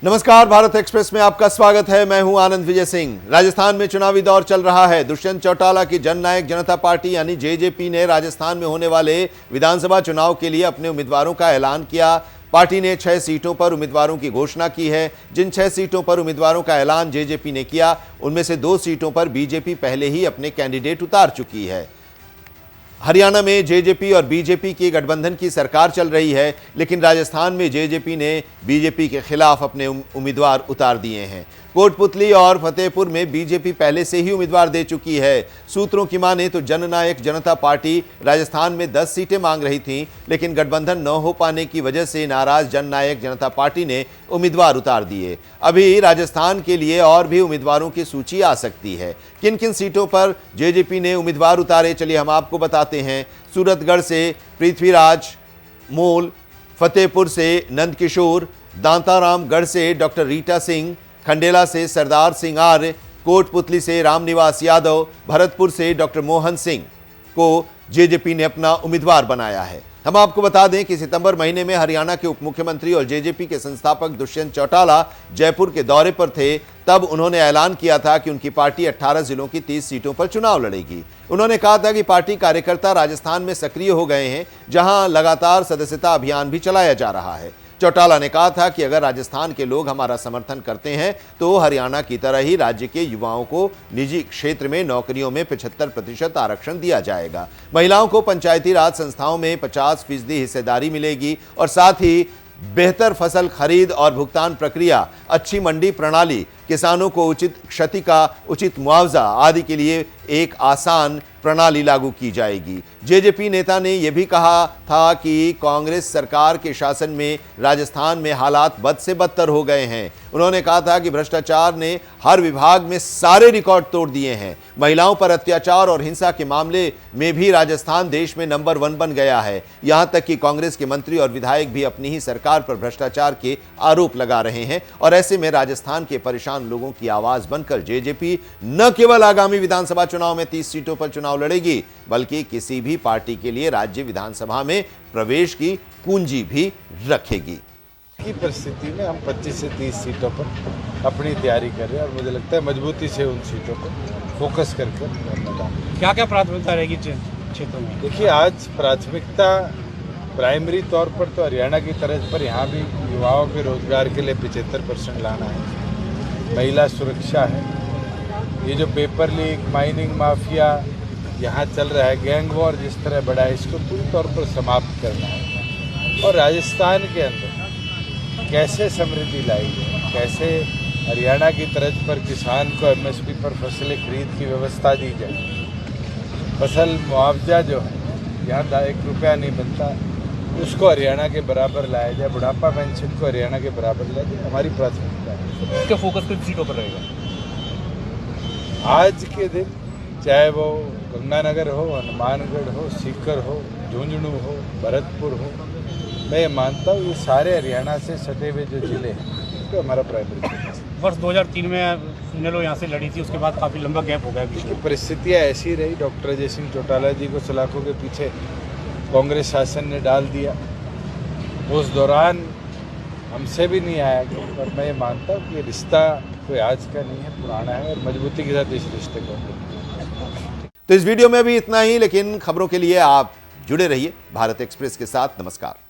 नमस्कार, भारत एक्सप्रेस में आपका स्वागत है। मैं हूं आनंद विजय सिंह। राजस्थान में चुनावी दौर चल रहा है। दुष्यंत चौटाला की जननायक जनता पार्टी यानी जेजेपी ने राजस्थान में होने वाले विधानसभा चुनाव के लिए अपने उम्मीदवारों का ऐलान किया। पार्टी ने 6 सीटों पर उम्मीदवारों की घोषणा की है। जिन 6 सीटों पर उम्मीदवारों का ऐलान जेजेपी ने किया, उनमें से 2 सीटों पर बीजेपी पहले ही अपने कैंडिडेट उतार चुकी है। हरियाणा में जेजेपी और बीजेपी की गठबंधन की सरकार चल रही है, लेकिन राजस्थान में जेजेपी ने बीजेपी के खिलाफ अपने उम्मीदवार उतार दिए हैं। कोटपुतली और फतेहपुर में बीजेपी पहले से ही उम्मीदवार दे चुकी है। सूत्रों की माने तो जननायक जनता पार्टी राजस्थान में 10 सीटें मांग रही थी, लेकिन गठबंधन न हो पाने की वजह से नाराज जननायक जनता पार्टी ने उम्मीदवार उतार दिए। अभी राजस्थान के लिए और भी उम्मीदवारों की सूची आ सकती है। किन किन सीटों पर जेजेपी ने उम्मीदवार उतारे, चलिए हम आपको बताते हैं। सूरतगढ़ से पृथ्वीराज मोल, फतेहपुर से नंदकिशोर, दांतारामगढ़ से डॉक्टर रीटा सिंह, खंडेला से सरदार सिंह आर्य, कोटपुतली से रामनिवास यादव, भरतपुर से डॉक्टर मोहन सिंह को जेजेपी ने अपना उम्मीदवार बनाया है। हम आपको बता दें कि सितंबर महीने में हरियाणा के उप मुख्यमंत्री और जेजेपी के संस्थापक दुष्यंत चौटाला जयपुर के दौरे पर थे। तब उन्होंने ऐलान किया था कि उनकी पार्टी 18 जिलों की 30 सीटों पर चुनाव लड़ेगी। उन्होंने कहा था कि पार्टी कार्यकर्ता राजस्थान में सक्रिय हो गए हैं, जहां लगातार सदस्यता अभियान भी चलाया जा रहा है। चौटाला ने कहा था कि अगर राजस्थान के लोग हमारा समर्थन करते हैं तो हरियाणा की तरह ही राज्य के युवाओं को निजी क्षेत्र में नौकरियों में 75% आरक्षण दिया जाएगा। महिलाओं को पंचायती राज संस्थाओं में 50% हिस्सेदारी मिलेगी और साथ ही बेहतर फसल खरीद और भुगतान प्रक्रिया, अच्छी मंडी प्रणाली, किसानों को उचित क्षति का उचित मुआवजा आदि के लिए एक आसान प्रणाली लागू की जाएगी। जेजेपी नेता ने यह भी कहा था कि कांग्रेस सरकार के शासन में राजस्थान में हालात बद से बदतर हो गए हैं। उन्होंने कहा था कि भ्रष्टाचार ने हर विभाग में सारे रिकॉर्ड तोड़ दिए हैं। महिलाओं पर अत्याचार और हिंसा के मामले में भी राजस्थान देश में नंबर 1 बन गया है। यहां तक कि कांग्रेस के मंत्री और विधायक भी अपनी ही सरकार पर भ्रष्टाचार के आरोप लगा रहे हैं। और ऐसे में राजस्थान के परेशान लोगों की आवाज बनकर जेजेपी न केवल आगामी विधानसभा चुनाव में 30 सीटों पर चुनाव लड़ेगी, बल्कि किसी भी पार्टी के लिए राज्य विधानसभा में प्रवेश की कुंजी भी रखेगी। की परिस्थिति में हम 25 से 30 सीटों पर अपनी तैयारी कर रहे हैं और मुझे लगता है मजबूती से उन सीटों पर फोकस करके क्या क्या प्राथमिकता रहेगी क्षेत्रों में? देखिए, आज प्राथमिकता प्राइमरी तौर पर तो हरियाणा की तर्ज पर यहाँ भी युवाओं के रोजगार के लिए 75% लाना है। महिला सुरक्षा है। ये जो पेपर लीक, माइनिंग माफिया यहाँ चल रहा है, गैंग वॉर जिस तरह बढ़ा है, इसको पूरी तौर पर समाप्त करना है। और राजस्थान के अंदर कैसे समृद्धि लाई जाए, कैसे हरियाणा की तर्ज पर किसान को एमएसपी पर फसलें खरीद की व्यवस्था दी जाए। फसल मुआवजा जो है यहाँ 1 रुपया नहीं बनता, उसको हरियाणा के बराबर लाया जाए। बुढ़ापा पेंशन को हरियाणा के बराबर लाया जाए, हमारी प्राथमिकता है। इसका फोकस किन सीटों पर रहेगा? आज के दिन चाहे वो गंगानगर हो, हनुमानगढ़ हो, सीकर हो, झुंझुनू हो, भरतपुर हो, मैं ये मानता हूँ ये सारे हरियाणा से सटे हुए जो जिले हैं तो हमारा प्राइमरी फोकस है। वर्ष 2003 में इनेलो यहाँ से लड़ी थी, उसके बाद काफ़ी लंबा गैप हो गया। क्योंकि परिस्थितियाँ ऐसी रही, डॉक्टर अजय सिंह चौटाला जी को सलाखों के पीछे कांग्रेस शासन ने डाल दिया। उस दौरान हमसे भी नहीं आया गया, और मैं ये मानता हूँ कि ये रिश्ता कोई आज का नहीं है, पुराना है और मजबूती के साथ इस रिश्ते को। तो इस वीडियो में भी इतना ही, लेकिन खबरों के लिए आप जुड़े रहिए भारत एक्सप्रेस के साथ। नमस्कार।